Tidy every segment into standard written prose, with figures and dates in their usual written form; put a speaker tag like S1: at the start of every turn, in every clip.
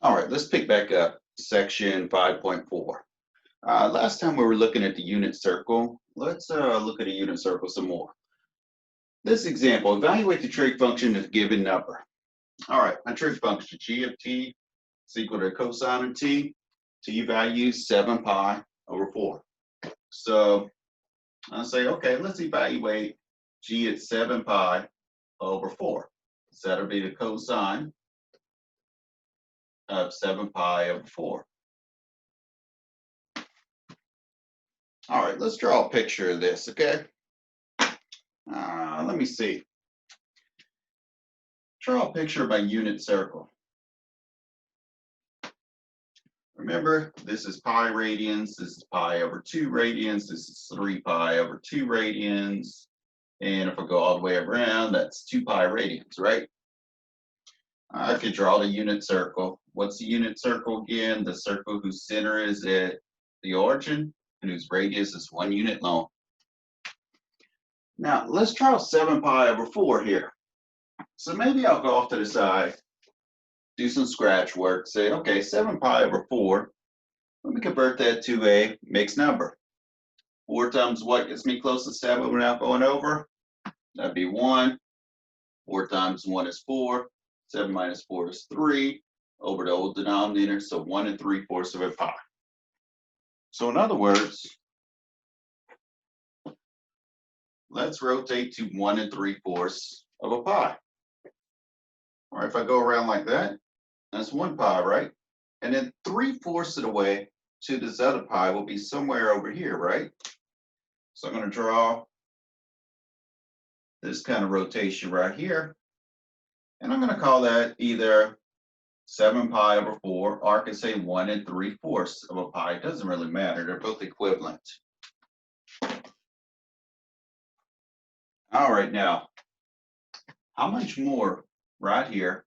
S1: All right, let's pick back up section 5.4. Last time we were looking at the unit circle. Let's look at a unit circle some more. This example, evaluate the trig function of a given number. All right, my trig function, g of t is equal to cosine of t. T value 7 pi over 4. So I'll say, okay, let's evaluate g at 7 pi over 4. So that'll be the cosine of 7 pi over 4. All right, let's draw a picture of this, okay? Let me see. Draw a picture of my unit circle. Remember, this is pi radians, this is pi over 2 radians, this is 3 pi over 2 radians, and if I go all the way around, that's 2 pi radians, right? I could draw the unit circle. What's the unit circle again? The circle whose center is at the origin and whose radius is 1 unit long. Now, let's draw 7 pi over 4 here. So maybe I'll go off to the side, do some scratch work, say, okay, 7 pi over 4. Let me convert that to a mixed number. 4 times what gets me close to 7 without going over? That'd be 1. 4 times 1 is 4. 7 minus 4 is 3. Over the old denominator, so 1 3/4 of a pi. So in other words, let's rotate to 1 3/4 of a pi. All right, if I go around like that, that's 1 pi, right? And then 3/4 of the way to this other pi will be somewhere over here, right? So I'm going to draw this kind of rotation right here. And I'm going to call that either 7 pi over 4, or I can say 1 3/4 of a pi. It doesn't really matter. They're both equivalent. All right, now, how much more right here,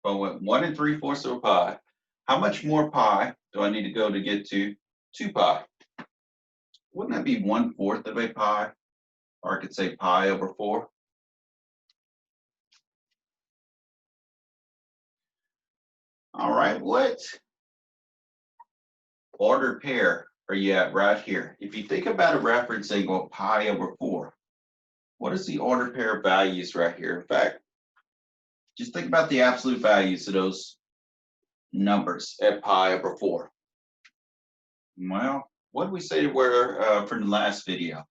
S1: if I went 1 3/4 of a pi, how much more pi do I need to go to get to 2 pi? Wouldn't that be 1/4 of a pi? Or I could say pi over 4. All right, what ordered pair are you at right here? If you think about a reference angle of pi over 4, what is the ordered pair of values right here? In fact, just think about the absolute values of those numbers at pi over 4. Well, what did we say were from the last video?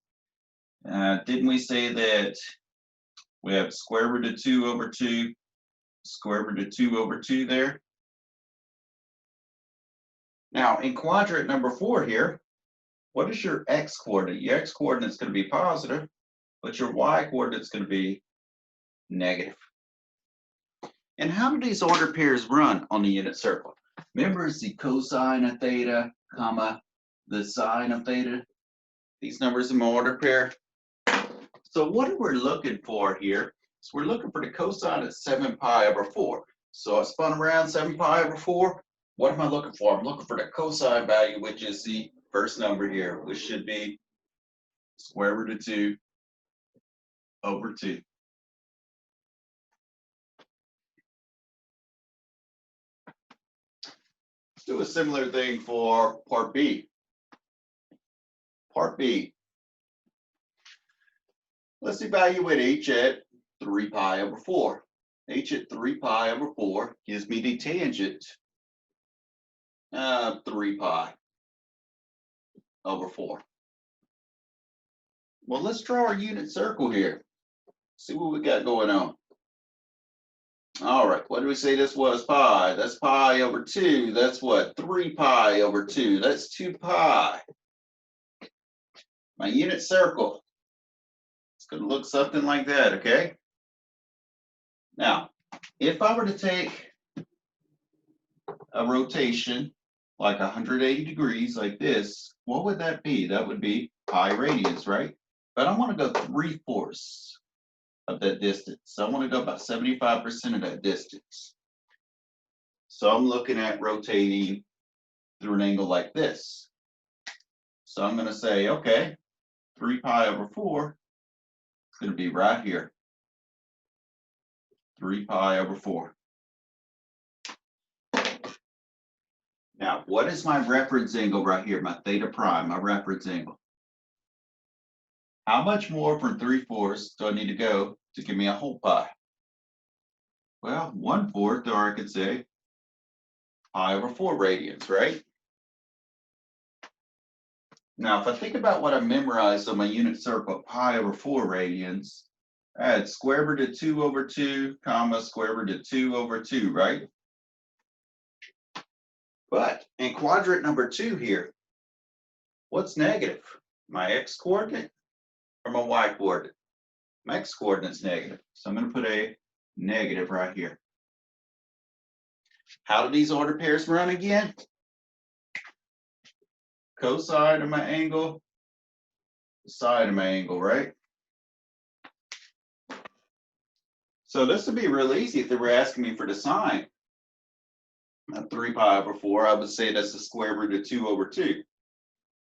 S1: Didn't we say that we have square root of 2 over 2, square root of 2 over 2 there? Now, in quadrant number 4 here, what is your x coordinate? Your x coordinate is going to be positive, but your y coordinate is going to be negative. And how do these ordered pairs run on the unit circle? Remember, it's the cosine of theta, comma, the sine of theta. These numbers in my ordered pair. So what we're looking for here is we're looking for the cosine of 7 pi over 4. So I spun around 7 pi over 4. What am I looking for? I'm looking for the cosine value, which is the first number here, which should be square root of 2 over 2. Let's do a similar thing for part B. Part B. Let's evaluate h at 3 pi over 4. H at 3 pi over 4 gives me the tangent of 3 pi over 4. Well, let's draw our unit circle here. See what we got going on. All right, what do we say this was? Pi. That's pi over 2. That's what? 3 pi over 2. That's 2 pi. My unit circle. It's going to look something like that, okay? Now, if I were to take a rotation like 180 degrees like this, what would that be? That would be pi radians, right? But I want to go 3/4 of that distance. So I want to go about 75% of that distance. So I'm looking at rotating through an angle like this. So I'm going to say, okay, 3 pi over 4 is going to be right here. 3 pi over 4. Now, what is my reference angle right here? My theta prime, my reference angle. How much more from 3/4 do I need to go to give me a whole pi? Well, 1/4, or I could say pi over 4 radians, right? Now, if I think about what I memorized on my unit circle, pi over 4 radians, I had square root of 2 over 2, comma, square root of 2 over 2, right? But in quadrant number 2 here, what's negative? My x coordinate or my y coordinate? My x coordinate's negative, so I'm going to put a negative right here. How do these order pairs run again? Cosine of my angle, sine of my angle, right? So this would be real easy if they were asking me for the sine of 3 pi over 4. I would say that's the square root of 2 over 2.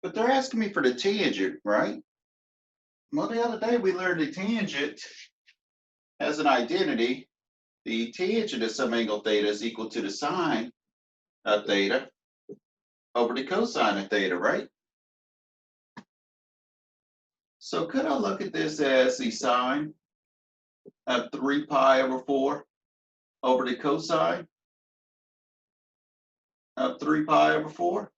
S1: But they're asking me for the tangent, right? Well, the other day we learned the tangent has an identity. The tangent of some angle theta is equal to the sine of theta over the cosine of theta, right? So could I look at this as the sine of 3 pi over 4 over the cosine of 3 pi over 4?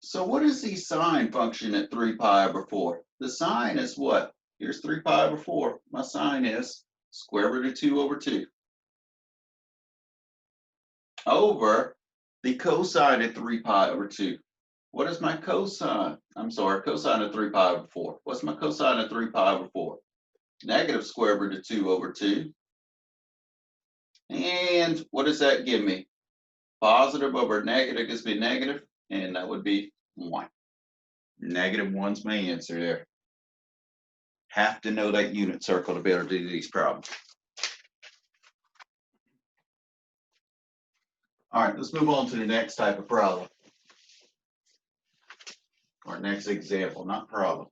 S1: So what is the sine function at 3 pi over 4? The sine is what? Here's 3 pi over 4. My sine is square root of 2 over 2 over the cosine of 3 pi over 2. What is my cosine? I'm sorry, cosine of 3 pi over 4. What's my cosine of 3 pi over 4? Negative square root of 2 over 2. And what does that give me? Positive over negative gives me negative, and that would be 1. Negative 1's my answer there. Have to know that unit circle to be able to do these problems. All right, let's move on to the next type of problem. Or next example, not problem.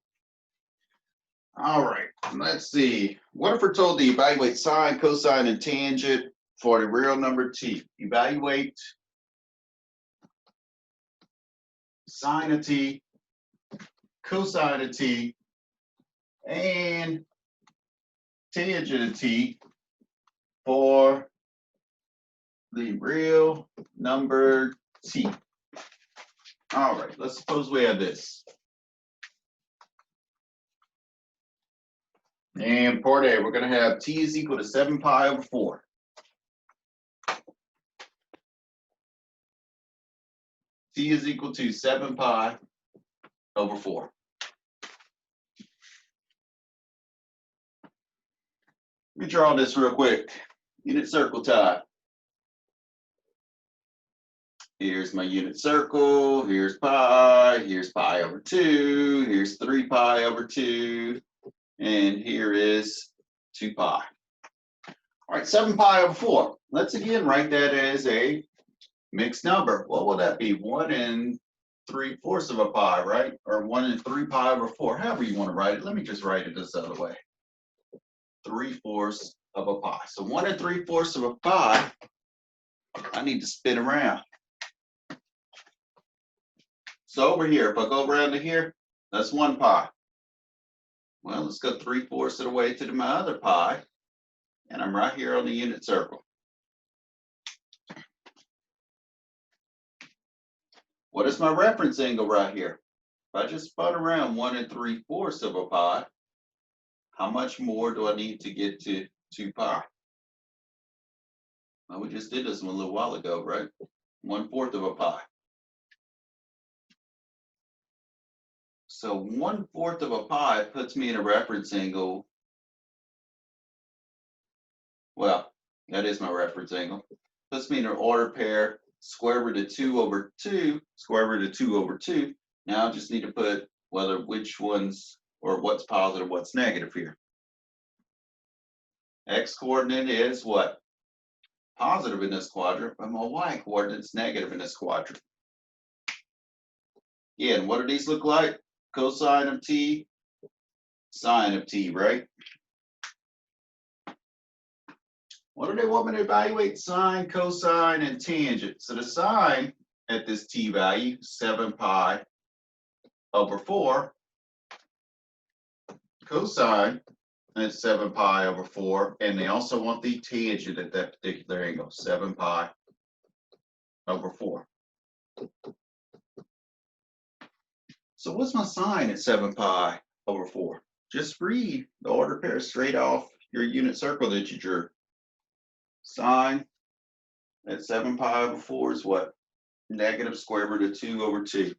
S1: All right, let's see. What if we're told to evaluate sine, cosine, and tangent for the real number t? Evaluate sine of t, cosine of t, and tangent of t for the real number t. All right, let's suppose we have this. And part A, we're going to have t is equal to 7 pi over 4. T is equal to 7 pi over 4. Let me draw this real quick. Unit circle time. Here's my unit circle. Here's pi over 2. Here's 3 pi over 2. And here is 2 pi. All right, 7 pi over 4. Let's again write that as a mixed number. What will that be? 1 3/4 of a pi, right? Or 1 3 pi over 4, however you want to write it. Let me just write it this other way. 3/4 of a pi. So 1 3/4 of a pi, I need to spin around. So over here, if I go around to here, that's 1 pi. Well, let's go 3/4 of the way to my other pi, and I'm right here on the unit circle. What is my reference angle right here? If I just spun around 1 3/4 of a pi, how much more do I need to get to 2 pi? Well, we just did this one a little while ago, right? 1/4 of a pi. So 1/4 of a pi puts me in a reference angle. Well, that is my reference angle. Puts me in an order pair, square root of 2 over 2, square root of 2 over 2. Now I just need to put which ones or what's positive, what's negative here. X coordinate is what? Positive in this quadrant, but my y coordinate's negative in this quadrant. Again, what do these look like? Cosine of t, sine of t, right? What do they want me to evaluate? Sine, cosine, and tangent. So the sine at this t value, 7 pi over 4. Cosine at 7 pi over 4. And they also want the tangent at that particular angle, 7 pi over 4. So what's my sine at 7 pi over 4? Just read the ordered pair straight off your unit circle that you drew. Sine at 7 pi over 4 is what? Negative square root of 2 over 2.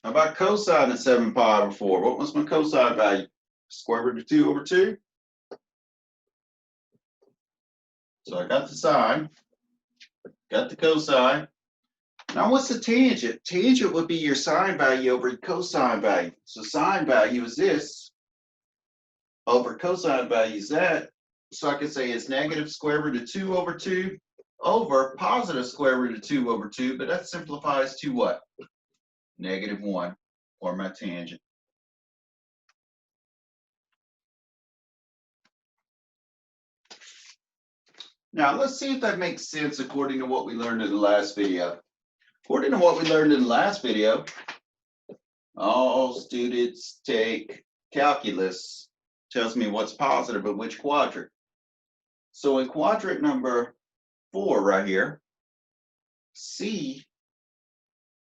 S1: How about cosine at 7 pi over 4? What was my cosine value? Square root of 2 over 2. So I got the sine, got the cosine. Now what's the tangent? Tangent would be your sine value over cosine value. So sine value is this over cosine value is that. So I could say it's negative square root of 2 over 2 over positive square root of 2 over 2, but that simplifies to what? Negative 1 for my tangent. Now let's see if that makes sense according to what we learned in the last video. According to what we learned in the last video, all students take calculus, tells me what's positive in which quadrant. So in quadrant number 4 right here, C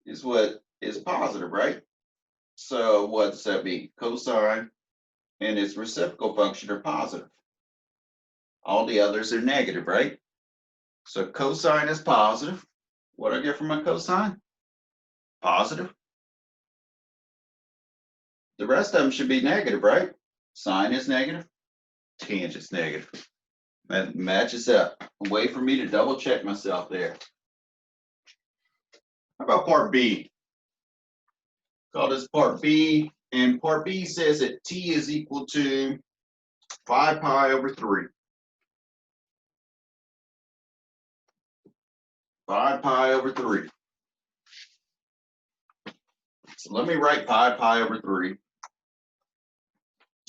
S1: is what is positive, right? So what does that mean? Cosine and its reciprocal function are positive. All the others are negative, right? So cosine is positive. What do I get from my cosine? Positive. The rest of them should be negative, right? Sine is negative. Tangent's negative. That matches up. A way for me to double check myself there. How about part B? Call this part B. And part B says that t is equal to 5 pi over 3. 5 pi over 3. So let me write 5 pi over 3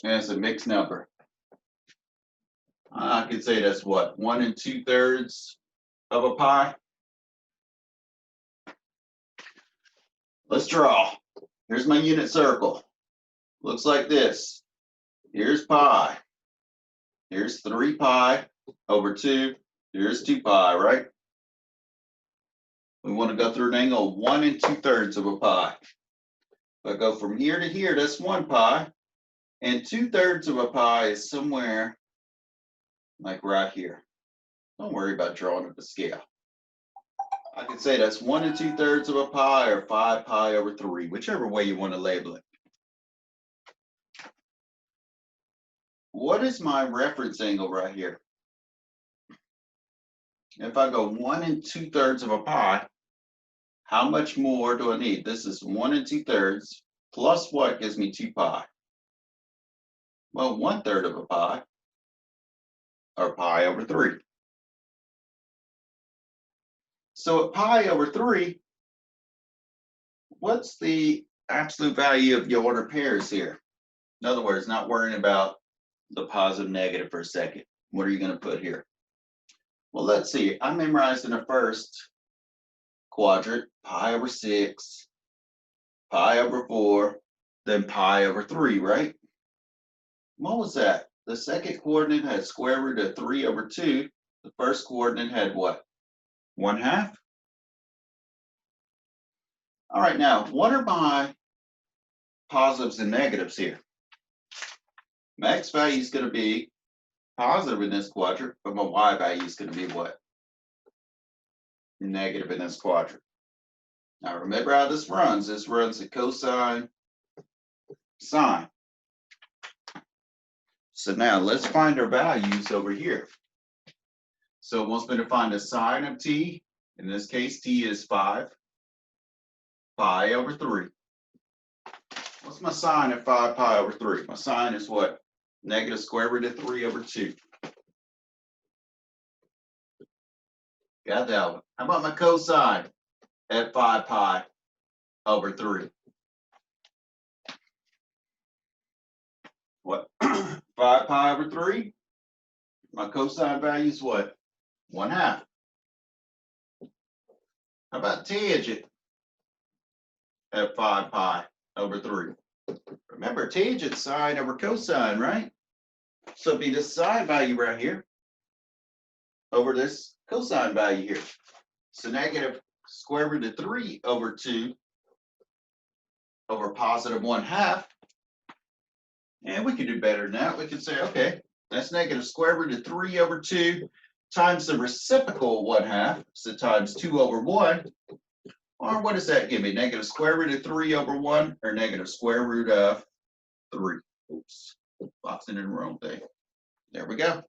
S1: as a mixed number. I could say that's what? 1 2/3 of a pi. Let's draw. Here's my unit circle. Looks like this. Here's pi. Here's 3 pi over 2. Here's 2 pi, right? We want to go through an angle of 1 2/3 of a pi. If I go from here to here, that's 1 pi. And 2/3 of a pi is somewhere like right here. Don't worry about drawing up a scale. I could say that's 1 2/3 of a pi or 5 pi over 3, whichever way you want to label it. What is my reference angle right here? If I go 1 2/3 of a pi, how much more do I need? This is 1 2/3 plus what gives me 2 pi? Well, 1/3 of a pi or pi over 3. So at pi over 3, what's the absolute value of your ordered pairs here? In other words, not worrying about the positive negative for a second. What are you going to put here? Well, let's see. I memorized in the first quadrant pi over 6, pi over 4, then pi over 3, right? What was that? The second coordinate had square root of 3 over 2. The first coordinate had what? 1/2. All right, now, what are my positives and negatives here? My x value is going to be positive in this quadrant, but my y value is going to be what? Negative in this quadrant. Now, remember how this runs. This runs a cosine, sine. So now let's find our values over here. So it wants me to find the sine of t. In this case, t is 5 pi over 3. What's my sine of 5 pi over 3? My sine is what? Negative square root of 3 over 2. Got that one. How about my cosine at 5 pi over 3? What? 5 pi over 3. My cosine value is what? 1/2. How about tangent at 5 pi over 3? Remember, tangent sine over cosine, right? So it'd be this sine value right here over this cosine value here. So negative square root of 3 over 2 over positive 1/2. And we could do better than that. We could say, okay, that's negative square root of 3 over 2 times the reciprocal 1/2, so times 2 over 1. Or what does that give me? Negative square root of 3 over 1 or negative square root of 3. Oops, boxing in the wrong thing. There we go.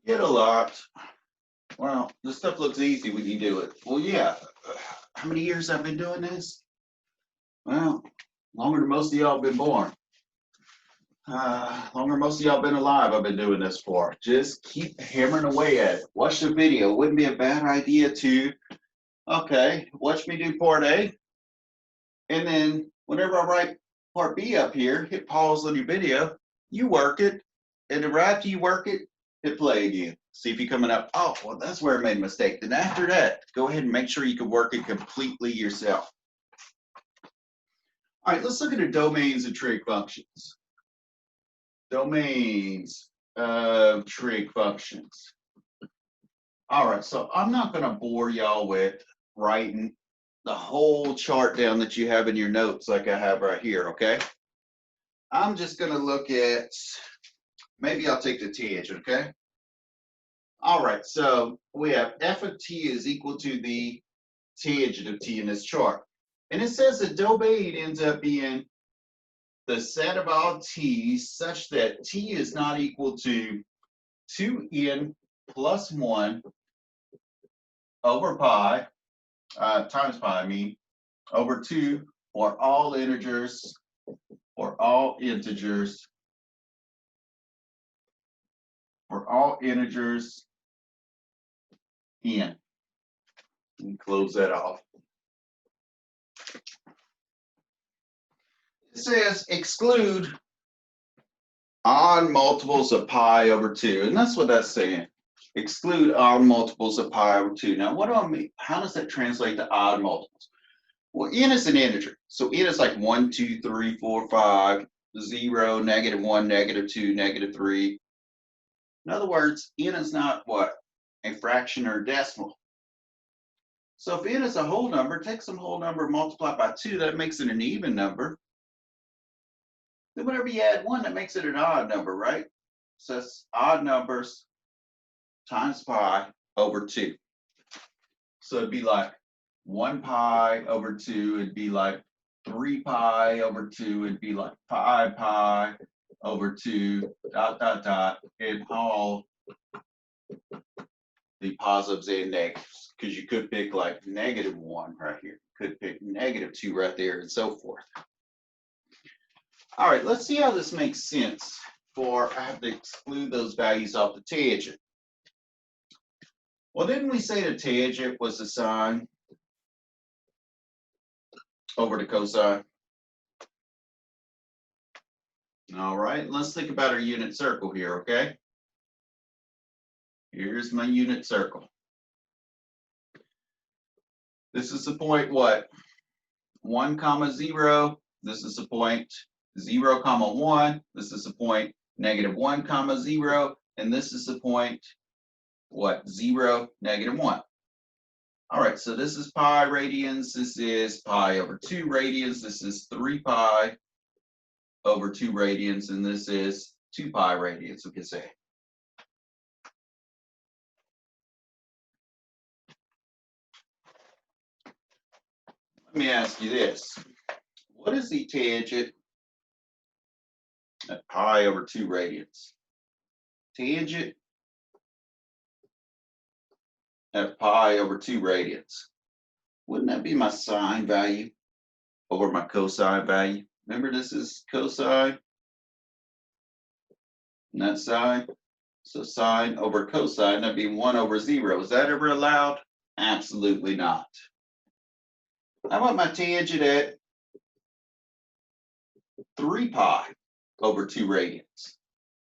S1: Get a lot. Well, this stuff looks easy when you do it. Well, yeah. How many years I've been doing this? Well, longer than most of y'all have been born. Longer than most of y'all been alive, I've been doing this for. Just keep hammering away at it. Watch the video. Wouldn't be a bad idea to, okay, watch me do part A. And then whenever I write part B up here, hit pause on your video, you work it. And then right after you work it, hit play again. See if you're coming up, oh, well, that's where I made a mistake. Then after that, go ahead and make sure you can work it completely yourself. All right, let's look at the domains of trig functions. Domains of trig functions. All right, so I'm not going to bore y'all with writing the whole chart down that you have in your notes like I have right here, okay? I'm just going to look at, maybe I'll take the tangent, okay? All right, so we have f of t is equal to the tangent of t in this chart. And it says the domain ends up being the set of all t's such that t is not equal to 2n plus 1 over pi, times pi, I mean, over 2 for all integers, for all integers n. And close that off. It says exclude odd multiples of pi over 2, and that's what that's saying. Exclude odd multiples of pi over 2. Now, what do I mean? How does that translate to odd multiples? Well, n is an integer, so n is like 1, 2, 3, 4, 5, 0, negative 1, negative 2, negative 3. In other words, n is not what? A fraction or a decimal. So if n is a whole number, take some whole number, multiply by 2, that makes it an even number. Then whenever you add 1, that makes it an odd number, right? So it's odd numbers times pi over 2. So it'd be like 1 pi over 2, it'd be like 3 pi over 2, it'd be like 5 pi over 2, dot, dot, dot, and all the positives and negatives. Because you could pick like negative 1 right here, could pick negative 2 right there, and so forth. All right, let's see how this makes sense for I have to exclude those values off the tangent. Well, didn't we say the tangent was the sine over the cosine? All right, let's think about our unit circle here, okay? Here's my unit circle. This is the point what? 1, 0. This is the point 0, 1. This is the point -1, 0. And this is the point what? 0, -1. All right, so this is pi radians. This is pi over 2 radians. This is 3 pi over 2 radians. And this is 2 pi radians, we could say. Let me ask you this. What is the tangent at pi over 2 radians? Tangent at pi over 2 radians. Wouldn't that be my sine value over my cosine value? Remember, this is cosine, and that's sine. So sine over cosine, that'd be 1 over 0. Is that ever allowed? Absolutely not. How about my tangent at 3 pi over 2 radians?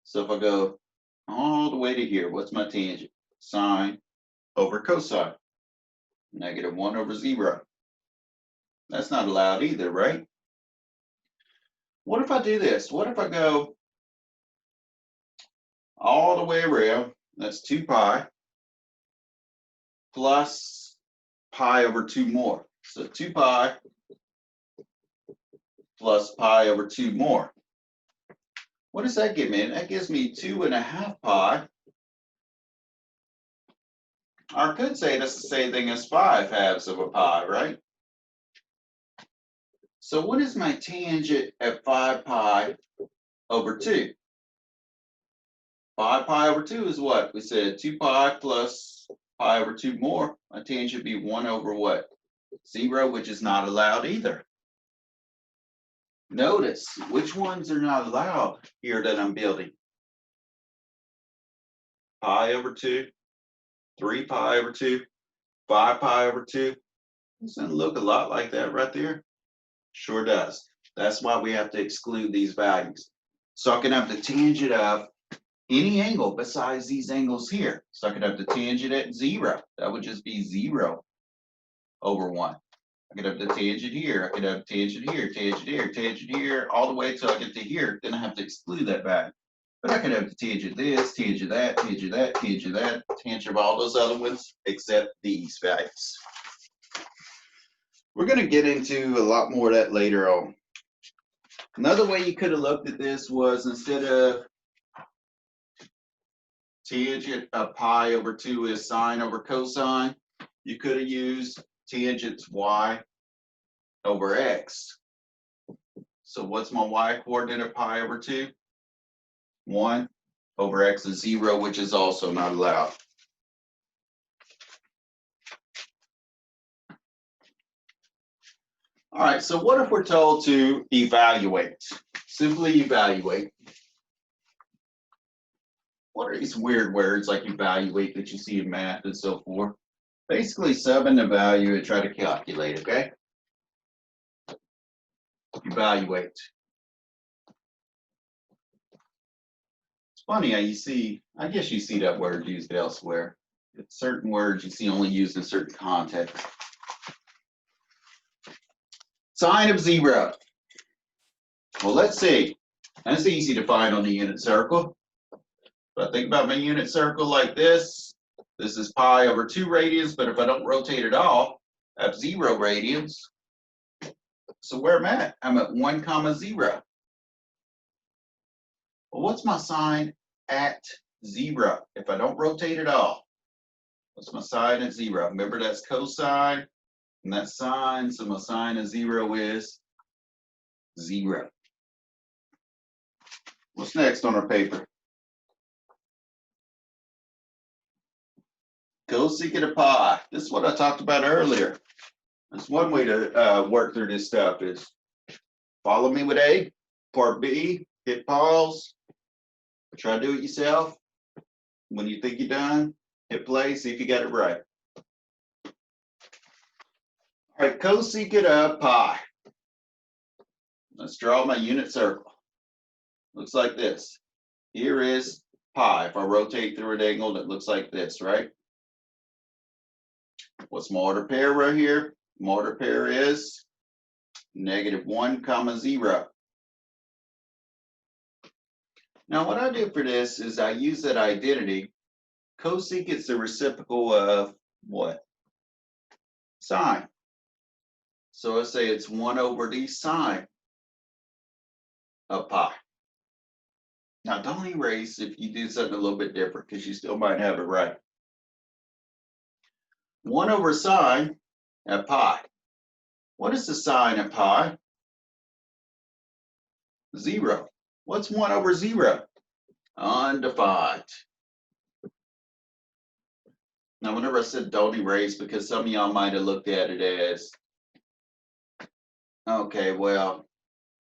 S1: So if I go all the way to here, what's my tangent? Sine over cosine, -1 over 0. That's not allowed either, right? What if I do this? What if I go all the way around? That's 2 pi plus pi over 2 more. So 2 pi plus pi over 2 more. What does that give me? That gives me 2.5 pi. Or I could say that's the same thing as 5/2 of a pi, right? So what is my tangent at 5 pi over 2? 5 pi over 2 is what? We said 2 pi plus pi over 2 more. My tangent would be 1 over what? 0, which is not allowed either. Notice which ones are not allowed here that I'm building. Pi over 2, 3 pi over 2, 5 pi over 2. Doesn't it look a lot like that right there? Sure does. That's why we have to exclude these values. So I can have the tangent of any angle besides these angles here. So I could have the tangent at 0. That would just be 0 over 1. I could have the tangent here. I could have tangent here, tangent here, all the way till I get to here. Then I have to exclude that value. But I could have the tangent this, tangent that, tangent that, tangent that, tangent of all those other ones except these values. We're going to get into a lot more of that later on. Another way you could have looked at this was instead of tangent of pi over 2 is sine over cosine, you could have used tangents y over x. So what's my y coordinate of pi over 2? 1 over x is 0, which is also not allowed. All right, so what if we're told to evaluate? Simply evaluate. What are these weird words like evaluate that you see in math and so forth? Basically, sub in the value and try to calculate, okay? Evaluate. It's funny how you see, I guess you see that word used elsewhere. It's certain words you see only used in certain contexts. Sine of 0. Well, let's see. That's easy to find on the unit circle. If I think about my unit circle like this is pi over 2 radians, but if I don't rotate it all, I have 0 radians. So where am I at? I'm at 1, 0. Well, what's my sine at 0 if I don't rotate it all? What's my sine at 0? Remember, that's cosine and that's sine, so my sine of 0 is 0. What's next on our paper? Cosecant of pi. This is what I talked about earlier. That's one way to work through this stuff is follow me with A, part B, hit pause, try to do it yourself. When you think you're done, hit play, see if you got it right. All right, cosecant of pi. Let's draw my unit circle. Looks like this. Here is pi. If I rotate through an angle, that looks like this, right? What's my order pair right here? My order pair is -1, 0. Now, what I do for this is I use that identity. Cosecant's the reciprocal of what? Sine. So let's say it's 1 over the sine of pi. Now, don't erase if you do something a little bit different because you still might have it right. 1 over sine of pi. What is the sine of pi? 0. What's 1 over 0? Undefined. Now, whenever I said don't erase, because some of y'all might have looked at it as, okay, well,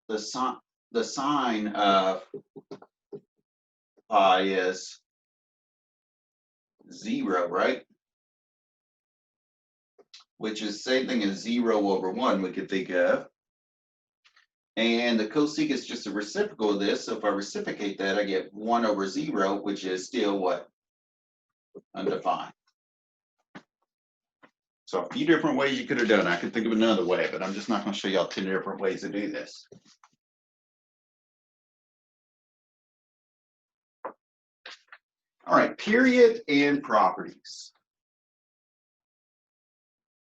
S1: the sine of pi is 0, right? which is same thing as 0/1 we could think of. And the cosec is just a reciprocal of this. So if I reciprocate that, I get 1/0, which is still what? Undefined. So a few different ways you could have done it. I could think of another way, but I'm just not going to show y'all 10 different ways to do this. All right, period and properties.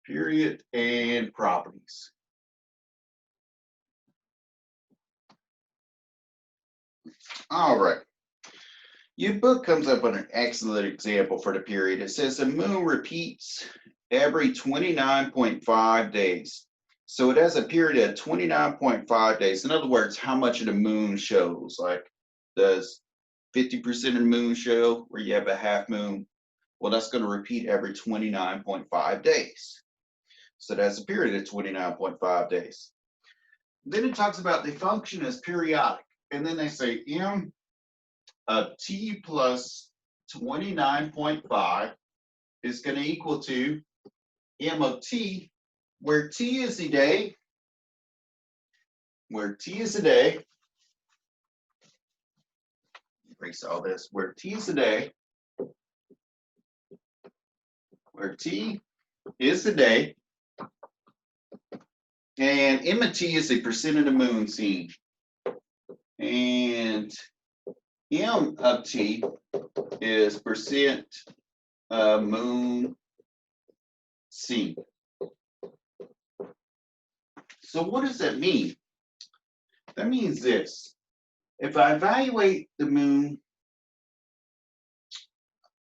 S1: Period and properties. All right. Your book comes up with an excellent example for the period. It says the moon repeats every 29.5 days. So it has a period of 29.5 days. In other words, how much of the moon shows. Like, does 50% of the moon show where you have a half moon? Well, that's going to repeat every 29.5 days. So that's a period of 29.5 days. Then it talks about the function as periodic. And then they say m of t plus 29.5 is going to equal to m of t, where t is a day, erase all this, where t is a day, and m of t is a percent of the moon seen. And m of t is percent moon seen. So what does that mean? That means this. If I evaluate the moon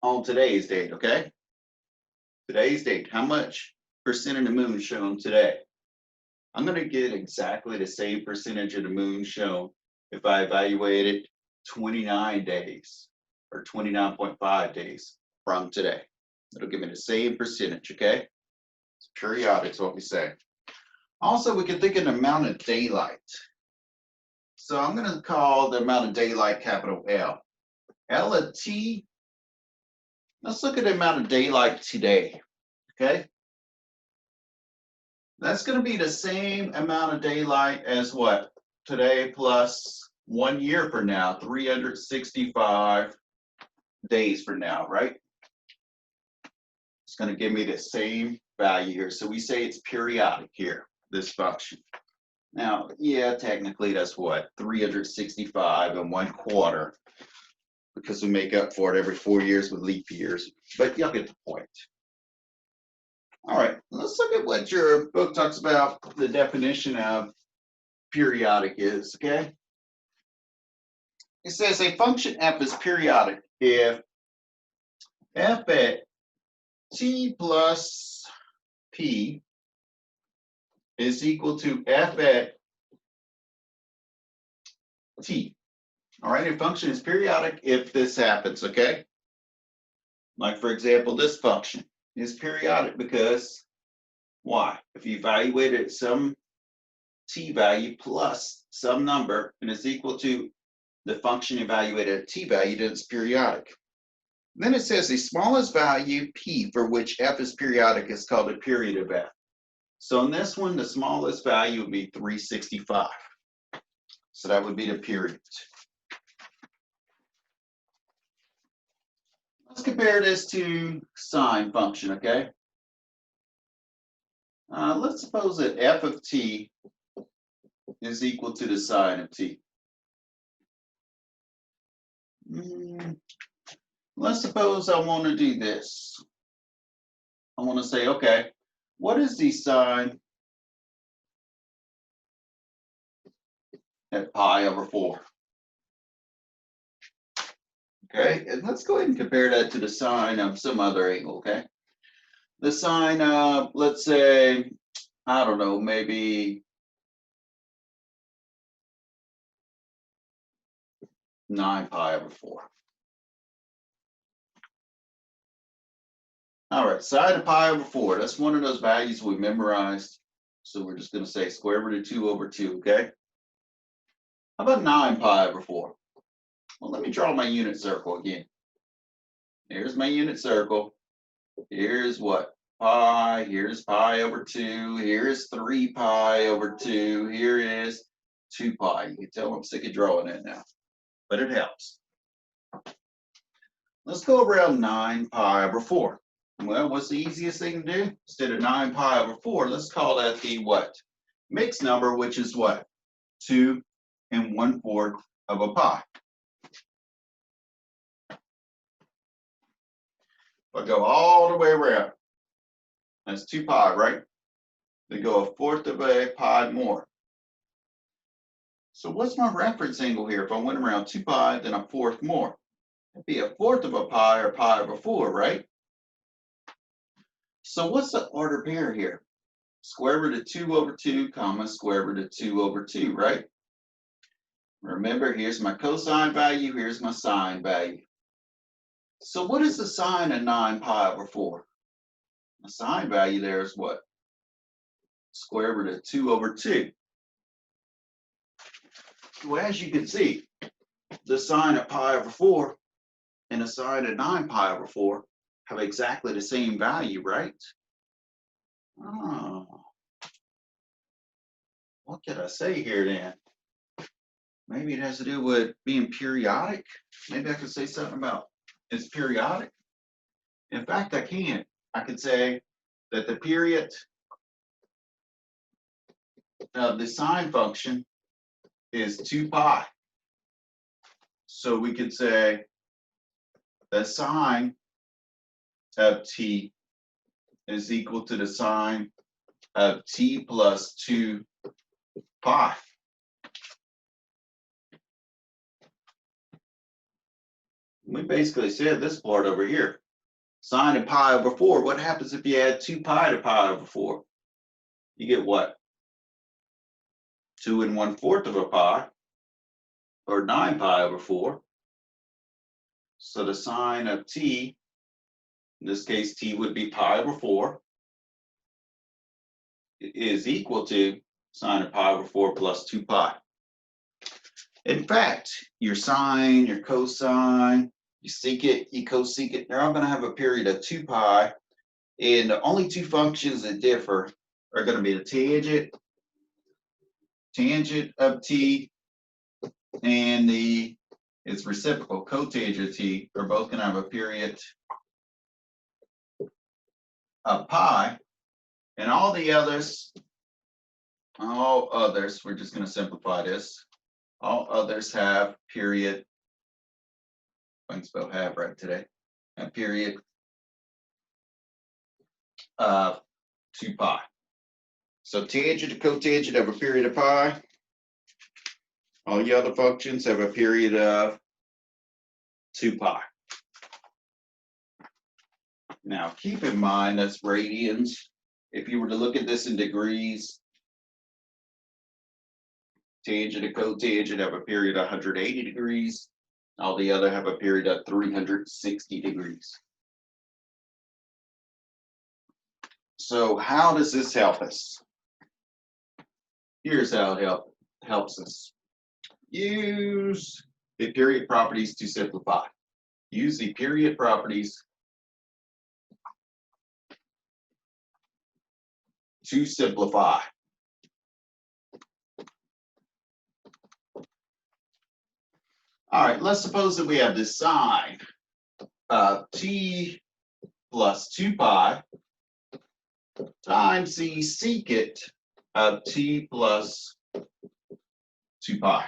S1: on today's date, okay? Today's date, how much percent of the moon shown today? I'm going to get exactly the same percentage of the moon shown if I evaluate it 29 days or 29.5 days from today. It'll give me the same percentage, okay? It's periodic is what we say. Also, we can think of the amount of daylight. So I'm going to call the amount of daylight capital L. L of t, let's look at the amount of daylight today, okay? That's going to be the same amount of daylight as what? Today plus 1 year from now, 365 days from now, right? It's going to give me the same value here. So we say it's periodic here, this function. Now, yeah, technically that's what? 365 1/4, because we make up for it every 4 years with leap years. But y'all get the point. All right, let's look at what your book talks about the definition of periodic is, okay? It says a function f is periodic if f at t plus p is equal to f at t. All right, a function is periodic if this happens, okay? Like, for example, this function is periodic because why? If you evaluate it at some t value plus some number and it's equal to the function evaluated at t value, then it's periodic. Then it says the smallest value p for which f is periodic is called a period of f. So in this one, the smallest value would be 365. So that would be the period. Let's compare this to sine function, okay? Let's suppose that f of t is equal to the sine of t. Let's suppose I want to do this. I want to say, okay, what is the sine at pi/4? Okay, and let's go ahead and compare that to the sine of some other angle, okay? The sine of, let's say, I don't know, maybe 9 pi/4. All right, sine of pi/4, that's one of those values we memorized. So we're just going to say square root of 2/2, okay? How about 9 pi/4? Well, let me draw my unit circle again. Here's my unit circle. Here's what? pi, here's pi over 2, here's 3 pi over 2, here is 2 pi. You can tell I'm sick of drawing it now, but it helps. Let's go around 9 pi over 4. Well, what's the easiest thing to do? Instead of 9 pi over 4, let's call that the what? Mixed number, which is what? 2 1/4 of a pi. If I go all the way around, that's 2 pi, right? They go 1/4 of a pi more. So what's my reference angle here? If I went around 2 pi, then 1/4 more. It'd be 1/4 of a pi or pi over 4, right? So what's the order pair here? Square root of 2 over 2, comma, square root of 2 over 2, right? Remember, here's my cosine value, here's my sine value. So what is the sine of 9 pi over 4? The sine value there is what? Square root of 2 over 2. Well, as you can see, the sine of pi over 4 and the sine of 9 pi over 4 have exactly the same value, right? Oh, what could I say here then? Maybe it has to do with being periodic. Maybe I could say something about it's periodic. In fact, I can. I could say that the period of the sine function is 2 pi. So we could say the sine of t is equal to the sine of t plus 2 pi. We basically said this part over here. Sine of pi over 4. What happens if you add 2 pi to pi over 4? You get what? 2 1/4 of a pi, or 9 pi over 4. So the sine of t, in this case t would be pi over 4, is equal to sine of pi over 4 plus 2 pi. In fact, your sine, your cosine, you secant, you cosecant, they're all going to have a period of 2 pi. And the only two functions that differ are going to be the tangent of t, and its reciprocal, cotangent of t. They're both going to have a period of pi. And all others, we're just going to simplify this. All others have period, I can spell have right today, a period of 2 pi. So tangent to cotangent have a period of pi. All the other functions have a period of 2 pi. Now keep in mind that's radians. If you were to look at this in degrees, tangent and cotangent have a period of 180 degrees. All the other have a period of 360 degrees. So how does this help us? Here's how it helps us. Use the period properties to simplify. Use the period properties to simplify. All right, let's suppose that we have this sine of t plus 2 pi times the secant of t plus 2 pi.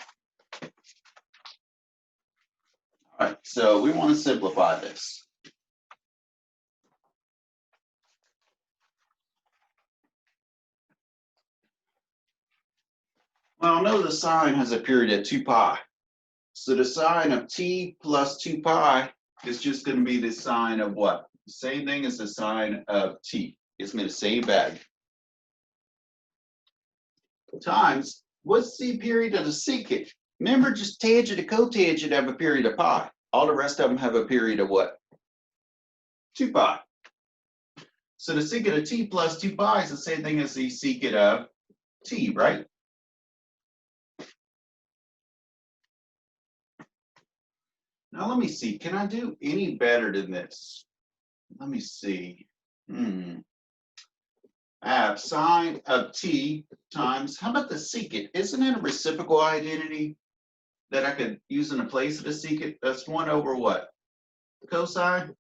S1: All right, so we want to simplify this. Well, I know the sine has a period of 2 pi. So the sine of t plus 2 pi is just going to be the sine of what? The same thing as the sine of t. It's going to the same value. Times, what's the period of the secant? Remember, just tangent and cotangent have a period of pi. All the rest of them have a period of what? 2 pi. So the secant of t plus 2 pi is the same thing as the secant of t, right? Now let me see, can I do any better than this? Let me see. I have sine of t times, how about the secant? Isn't it a reciprocal identity that I could use in the place of the secant? That's 1 over what? Cosine?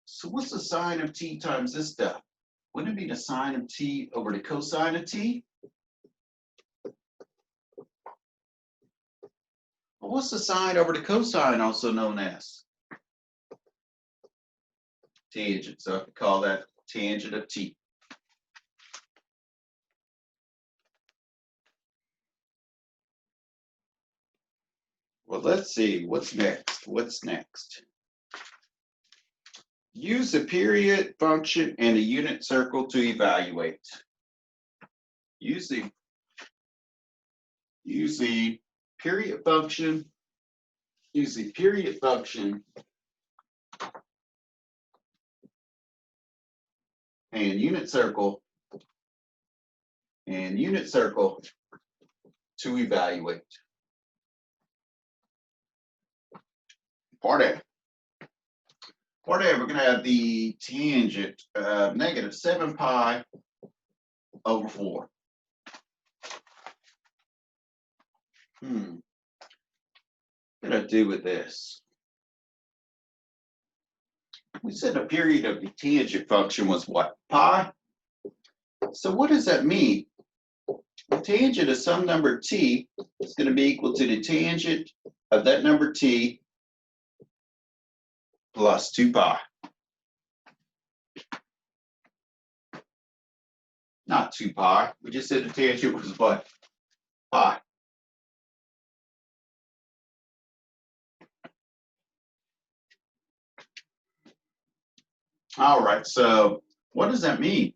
S1: So what's the sine of t times this stuff? Wouldn't it be the sine of t over the cosine of t? Well, what's the sine over the cosine also known as? Tangent. So I could call that tangent of t. Well, let's see. What's next? What's next? Use the period function and a unit circle to evaluate. Use the period function. Use the period function and unit circle to evaluate. Part A. Part A, we're going to have the tangent of negative 7 pi over 4. What did I do with this? We said the period of the tangent function was what? Pi? So what does that mean? The tangent of some number t is going to be equal to the tangent of that number t plus 2 pi. Not 2 pi. We just said the tangent was what? Pi. All right, so what does that mean?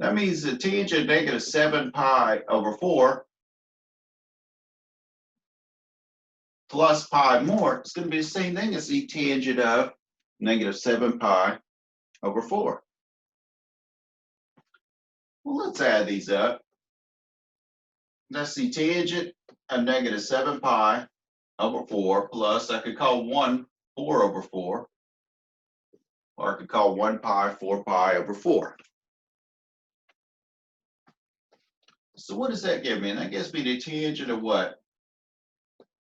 S1: That means the tangent of negative 7 pi over 4 plus pi more, it's going to be the same thing as the tangent of negative 7 pi over 4. Well, let's add these up. That's the tangent of negative 7 pi over 4 plus, I could call 1 4 over 4, or I could call 1 pi 4 pi over 4. So what does that give me? And that gives me the tangent of what?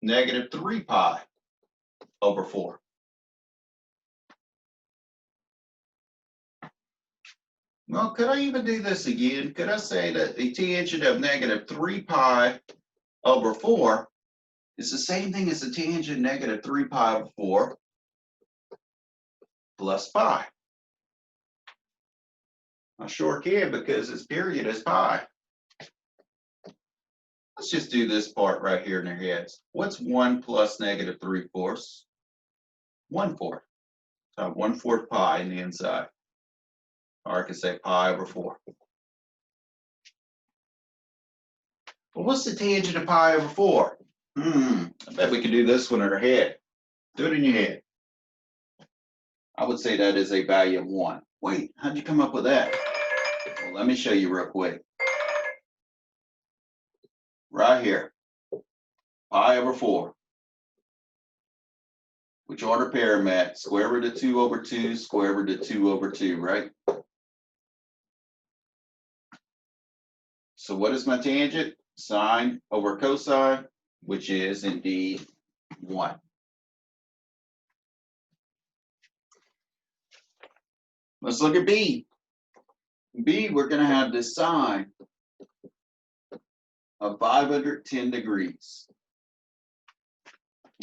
S1: Negative 3 pi over 4. Well, could I even do this again? Could I say that the tangent of negative 3 pi over 4 is the same thing as the tangent negative 3 pi over 4 plus pi? I sure can, because its period is pi. Let's just do this part right here in our heads. What's 1 plus negative 3/4? 1/4. So 1/4 pi in the inside. Or I could say pi over 4. Well, what's the tangent of pi over 4? I bet we could do this one in our head. Do it in your head. I would say that is a value of 1. Wait, how'd you come up with that? Well, let me show you real quick. Right here, pi over 4. Which order pair am at? Square root of 2 over 2, square root of 2 over 2, right? So what is my tangent? Sine over cosine, which is indeed 1. Let's look at B. B, we're going to have the sine of 510 degrees.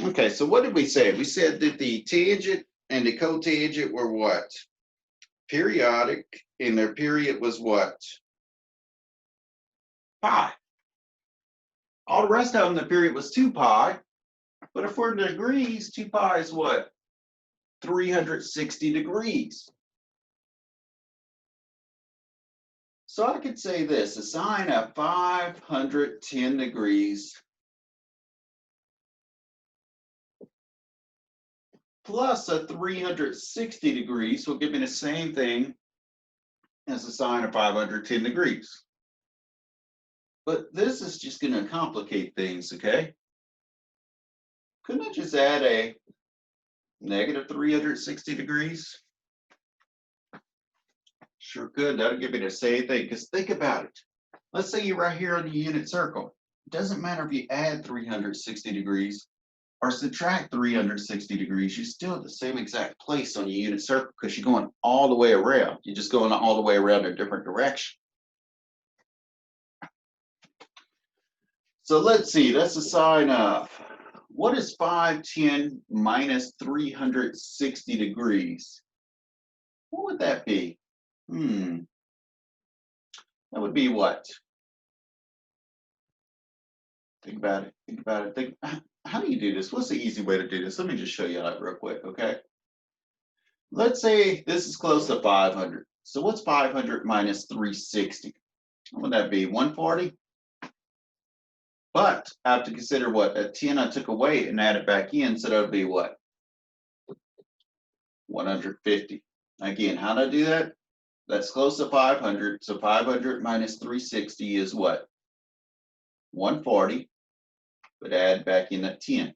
S1: Okay, so what did we say? We said that the tangent and the cotangent were what? Periodic, and their period was what? Pi. All the rest of them, the period was 2 pi. But if we're in degrees, 2 pi is what? 360 degrees. So I could say this, the sine of 510 degrees plus a 360 degrees will give me the same thing as the sine of 510 degrees. But this is just going to complicate things, okay? Couldn't I just add a negative 360 degrees? Sure could. That'll give you the same thing. Because think about it. Let's say you're right here on the unit circle. It doesn't matter if you add 360 degrees or subtract 360 degrees, you're still at the same exact place on your unit circle because you're going all the way around. You're just going all the way around in a different direction. So let's see, that's the sine of, what is 510 minus 360 degrees? What would that be? That would be what? Think about it, think about it. How do you do this? What's the easy way to do this? Let me just show you that real quick, okay? Let's say this is close to 500. So what's 500 minus 360? What would that be, 140? But I have to consider what, that 10 I took away and add it back in, so that would be what? 150. Again, how do I do that? That's close to 500, so 500 minus 360 is what? 140, but add back in that 10.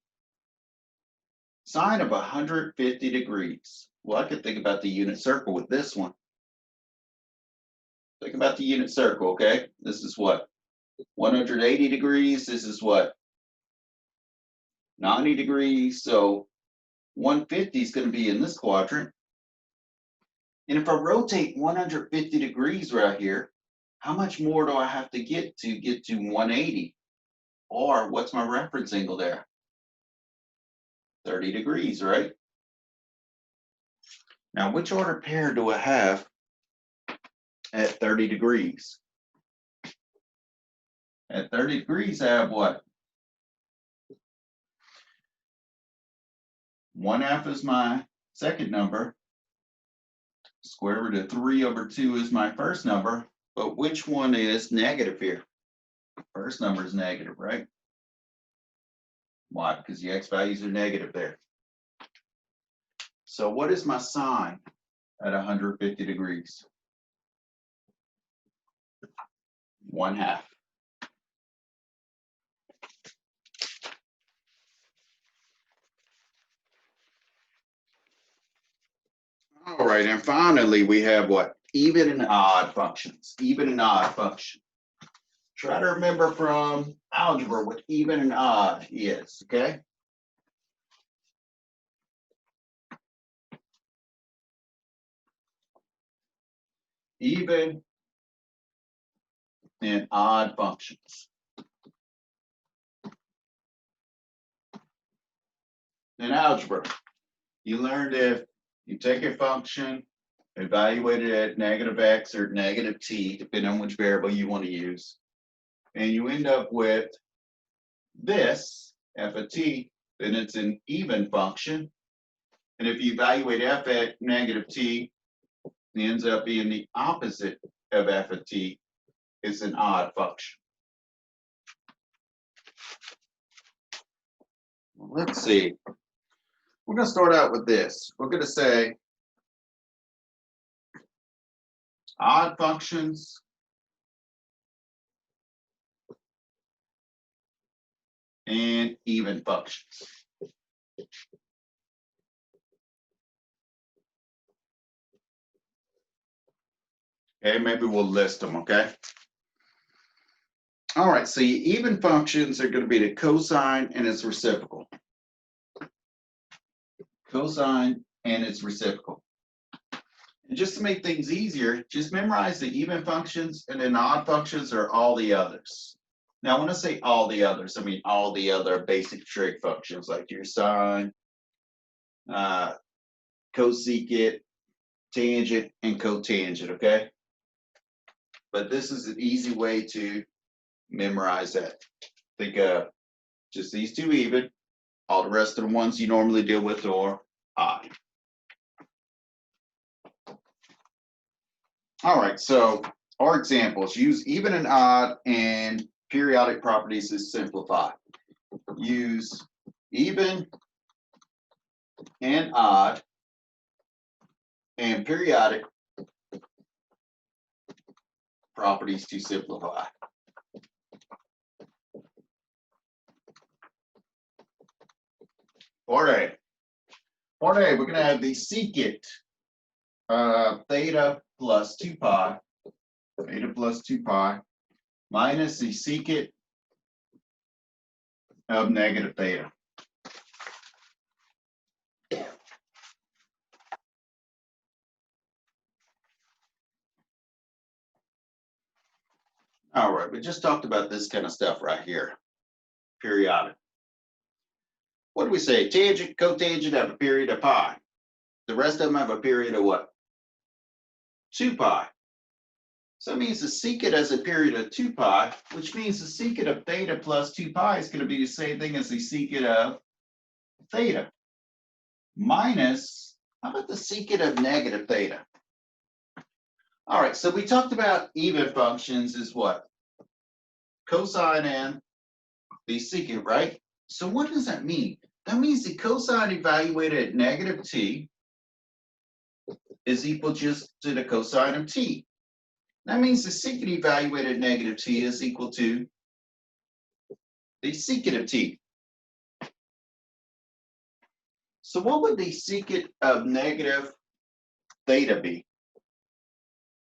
S1: Sine of 150 degrees. Well, I could think about the unit circle with this one. Think about the unit circle, okay? This is what? 180 degrees. This is what? 90 degrees. So 150 is going to be in this quadrant. And if I rotate 150 degrees right here, how much more do I have to get to 180? Or what's my reference angle there? 30 degrees, right? Now, which order pair do I have at 30 degrees? At 30 degrees, I have what? 1/2 is my second number. Square root of 3/2 is my first number. But which one is negative here? First number is negative, right? Why? Because the x values are negative there. So what is my sine at 150 degrees? 1/2. All right, and finally we have what? Even and odd functions. Even and odd function. Try to remember from algebra what even and odd is, okay? Even and odd functions. In algebra, you learned if you take a function, evaluate it at negative x or negative t, depending on which variable you want to use, and you end up with this, f of t, then it's an even function. And if you evaluate f at negative t, it ends up being the opposite of f of t. It's an odd function. Let's see. We're going to start out with this. We're going to say odd functions and even functions. Okay, maybe we'll list them, okay? All right, so your even functions are going to be the cosine and its reciprocal. Cosine and its reciprocal. And just to make things easier, just memorize the even functions, and then the odd functions are all the others. Now, when I say all the others, I mean all the other basic trig functions like your sine, cosecant, tangent, and cotangent, okay? But this is an easy way to memorize that. Think of just these two even, all the rest of the ones you normally deal with are odd. All right, so our examples, use even and odd and periodic properties to simplify. Use even and odd and periodic properties to simplify. Part A, we're going to have the secant theta plus 2 pi, theta plus 2 pi, minus the secant of negative theta. All right, we just talked about this kind of stuff right here, periodic. What do we say? Tangent, cotangent have a period of pi. The rest of them have a period of what? 2 pi. So that means the secant has a period of 2 pi, which means the secant of theta plus 2 pi is going to be the same thing as the secant of theta. Minus, how about the secant of negative theta? All right, so we talked about even functions is what? Cosine and the secant, right? So what does that mean? That means the cosine evaluated at negative t is equal just to the cosine of t. That means the secant evaluated at negative t is equal to the secant of t. So what would the secant of negative theta be?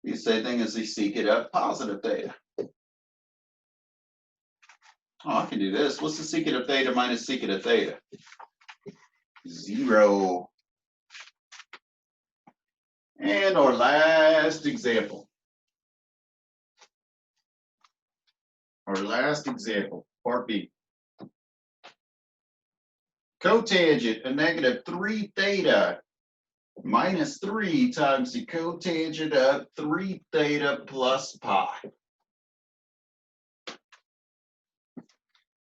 S1: The same thing as the secant of positive theta. Oh, I can do this. What's the secant of theta minus secant of theta? 0. And our last example. Our last example, part B. Cotangent of negative 3 theta minus 3 times the cotangent of 3 theta plus pi.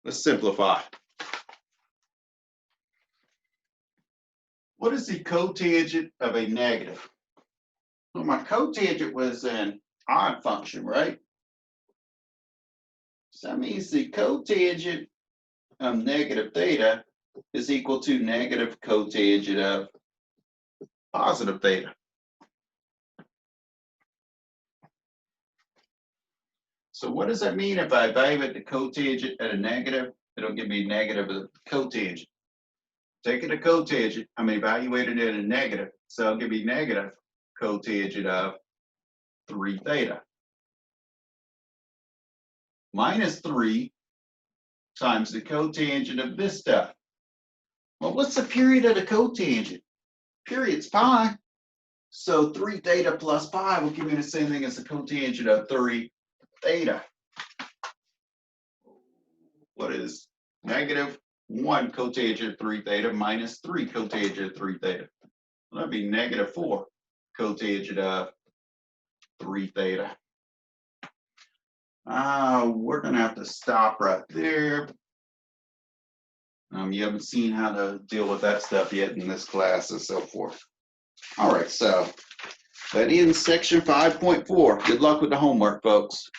S1: Let's simplify. What is the cotangent of a negative? Well, my cotangent was an odd function, right? So that means the cotangent of negative theta is equal to negative cotangent of positive theta. So what does that mean if I evaluate the cotangent at a negative? It'll give me negative of the cotangent. Taking the cotangent, I'm evaluating it at a negative, so it'll give me negative cotangent of 3 theta. Minus 3 times the cotangent of this stuff. Well, what's the period of the cotangent? Period's pi. So 3 theta plus pi will give me the same thing as the cotangent of 3 theta. What is negative 1 cotangent of 3 theta minus 3 cotangent of 3 theta? Well, that'd be negative 4 cotangent of 3 theta. We're going to have to stop right there. You haven't seen how to deal with that stuff yet in this class and so forth. All right, so that ends section 5.4. Good luck with the homework, folks.